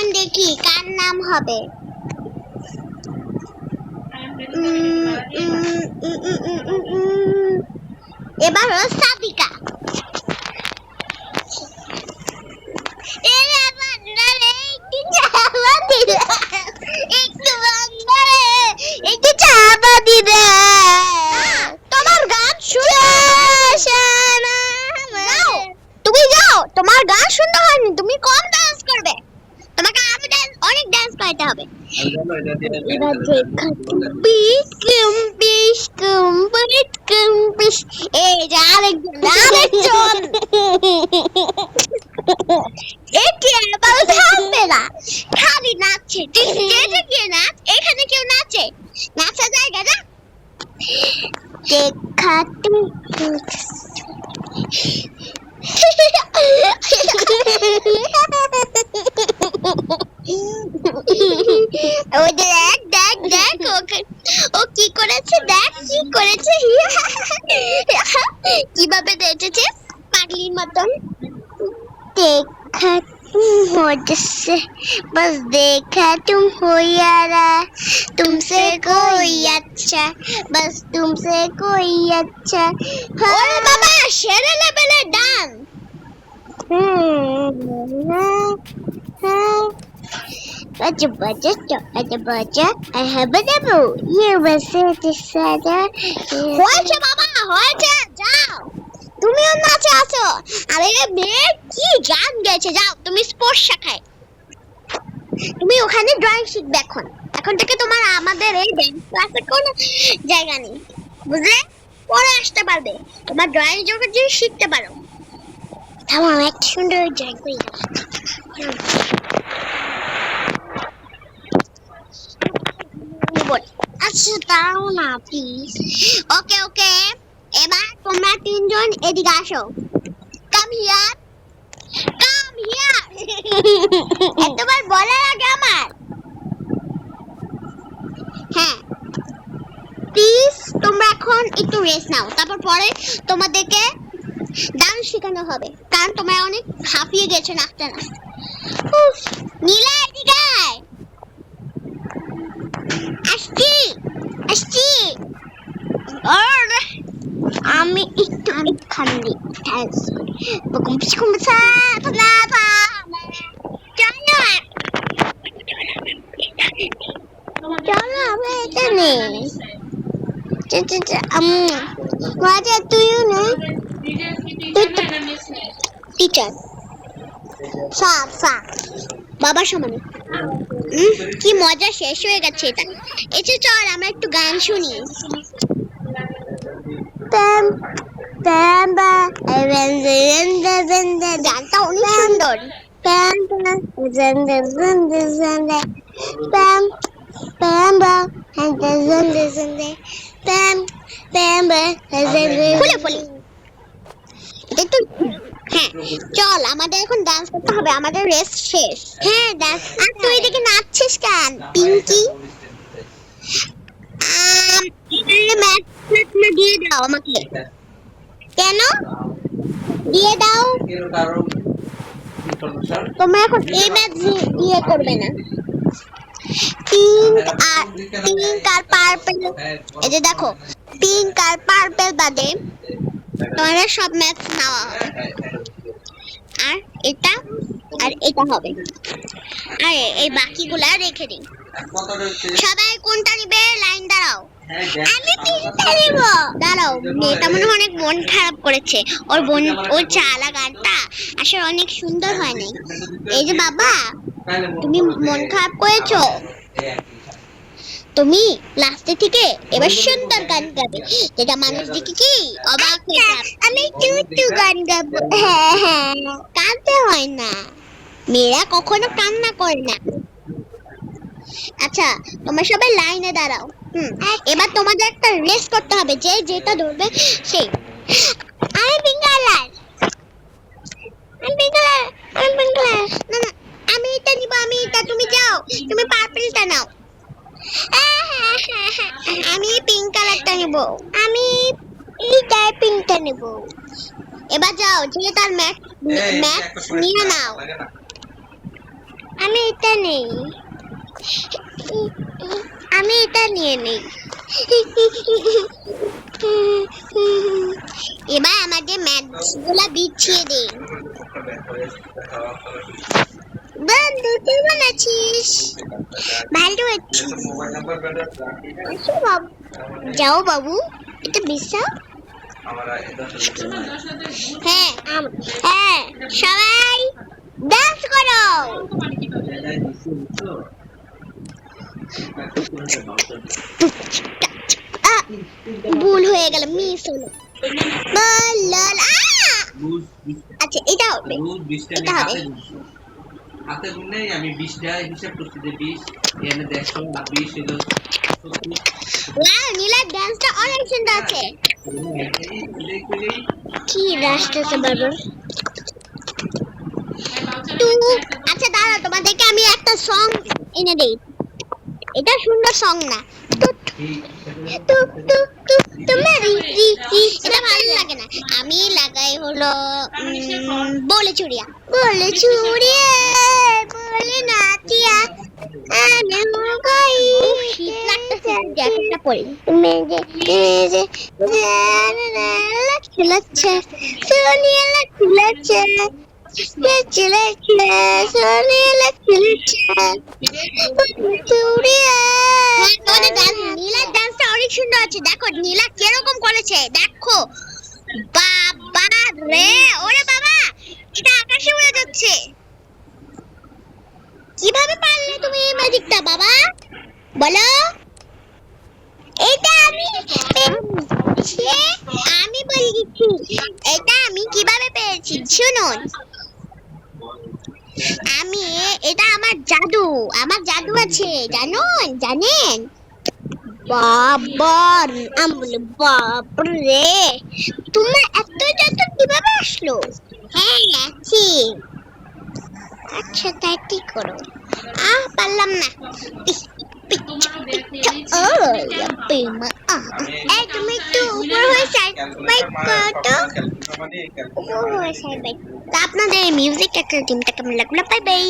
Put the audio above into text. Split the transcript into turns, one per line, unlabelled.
এখন দেখি কার নাম হবে। এবার হলো সাদিকা। তোমার গান তুমি যাও, তোমার গান সুন্দর হয়নি, তুমি কম ডান্স করবে, তোমাকে আরো অনেক ডান্স করতে হবে। এই যে আরেকজন থাকবে না, খালি নাচছে। নাচ, এখানে কেউ নাচে, নাচা জায়গা না দেখাতে। ও কি করেছে, দেখ কি করেছে, কিভাবে নেচেছে পাগলির মতন। देखा तुम हो जिससे बस देखा तुम हो यारा, तुमसे कोई अच्छा, बस तुमसे कोई अच्छा। और बाबा शेरे level dance. Baca baca baca baca, I have a double. You will say this other. হয়েছে বাবা, হয়েছে, যাও তুমিও নাচে আছো। আরে মেয়ে কি গান গেছে, যাও তুমি স্পোর্টস শাখায়, তুমি ওখানে ড্রয়িং শিখবে। এখন থেকে তোমার আমাদের এই ড্যান্স ক্লাসে কোনো জায়গা নেই, বুঝলে? পরে আসতে পারবে, তোমার ড্রয়িং যদি শিখতে পারো। আমার একটা সুন্দর ড্রয়িং করে আচ্ছা দাও না প্লিজ। ওকে ওকে, এবার তোমরা তিনজন এদিকে আসো। Come here, come here. এতবার বলার আগে আমার, হ্যাঁ প্লিজ তোমরা এখন একটু রেস্ট নাও, তারপর পরে তোমাদেরকে ডান্স শেখানো হবে, কারণ তোমরা অনেক হাঁপিয়ে গেছো নাচতে নাচতে। নীলা এদিকে আয়। আসছি আসছি। আমি একটু এখানে ডান্স করি। চলো আমরা এখানে তুইও না, টিচার বাবার সমানে। কি মজা, শেষ হয়ে গেছে এটা। এসে চল আমরা একটু গান শুনি। গানটা অনেক সুন্দর। খুলে ফেলি। হ্যাঁ চল, আমাদের এখন ডান্স করতে হবে, আমাদের রেস্ট শেষ। হ্যাঁ ডান্স। আর তুই এদিকে নাচছিস কেন পিঙ্কি? দিয়ে দাও আমাকে। কেন দিয়ে দাও? তোমরা এখন এই ম্যাচ ইয়ে করবে না। পিঙ্ক আর পার্পল, এই যে দেখো পিঙ্ক আর পার্পল বাদে তোমাদের সব ম্যাচ নেওয়া হবে। আর এটা হবে, আর এই বাকিগুলা রেখে দিন। সবাই কোনটা নিবে লাইন দাঁড়াও। আমি পিঙ্কটা নিব। দাঁড়াও, মেয়েটা মনে হয় অনেক মন খারাপ করেছে। ওর চালা গানটা আসলে অনেক সুন্দর হয়নি। এই যে বাবা, তুমি মন খারাপ করেছো, তুমি লাস্টে থেকে এবার সুন্দর গান গাবে, যেটা মানুষ দেখে কি অবাক হয়ে যাবে। আমি টুটু গান গাবো। হ্যাঁ হ্যাঁ, কাঁদতে হয় না, মেয়েরা কখনো কান্না করে না। আচ্ছা তোমরা সবাই লাইনে দাঁড়াও। এবার তোমাদের একটা রেস করতে হবে, যে যেটা ধরবে সেই। আমি পিঙ্কালার, না না আমি এটা নিব, আমি এটা। তুমি যাও, তুমি পার্পলটা নাও। আমি পিঙ্ক কালারটা নেব, আমি এইটা পিঙ্কটা নেব। এবার যাও, যে তার ম্যাট নিয়ে নাও। আমি এটা নেই, আমি এটা নিয়ে নেই। এবার আমাদের ম্যাথগুলা বিছিয়ে দে। বন্ধু তুই বানাচ্ছিস, ভালো আছি। আসো বাবু, যাও বাবু, এটা বিছাও। হ্যাঁ হ্যাঁ, সবাই ডান্স করো। ভুল হয়ে গেল, মিস হলো। আচ্ছা এটা হবে, এটা হবে।
হাতে গুনে আমি 20 টা হিসাব করছি যে 20 এখানে 150 আর 20 হলো 70।
ওয়াও, নীলা ডান্সটা অনেক সুন্দর আছে। কি রাস্তা আছে বারবার। আচ্ছা দাঁড়াও, তোমাদেরকে আমি একটা সং এনে দেই। এটা সুন্দর সং না, এটা ভালো লাগে না। আমি লাগাই হলো বলে চুড়িয়া, বলে চুড়িয়া, বলে নাচিয়া। শীত লাগতেছে, জ্যাকেটটা পরি। খেলাচ্ছে সোনিয়া, খেলাচ্ছে নীলার ডান্সটা অনেক সুন্দর আছে। দেখো নীলা কিরকম করেছে, দেখো বাবা রে, ওরে বাবা, এটা আকাশে উড়ে যাচ্ছে। কিভাবে পারলে তুমি এই ম্যাজিকটা বাবা, বলো। এটা আমি বলে দিচ্ছি, এটা আমি কিভাবে পেয়েছি শুনুন। এটা আমার জাদু আছে, জানেন। বাবার, আমি বলি বাপরে, তোমার এত জাদু কিভাবে আসলো? হ্যাঁ আছি। আচ্ছা তাই ঠিক করো। পারলাম না। এই তুমি একটু উপর হয়ে সাইড করো তো। উপর হয়ে সাইড। আপনাদের মিউজিক একটা টিমটা কেমন লাগলো? Bye bye.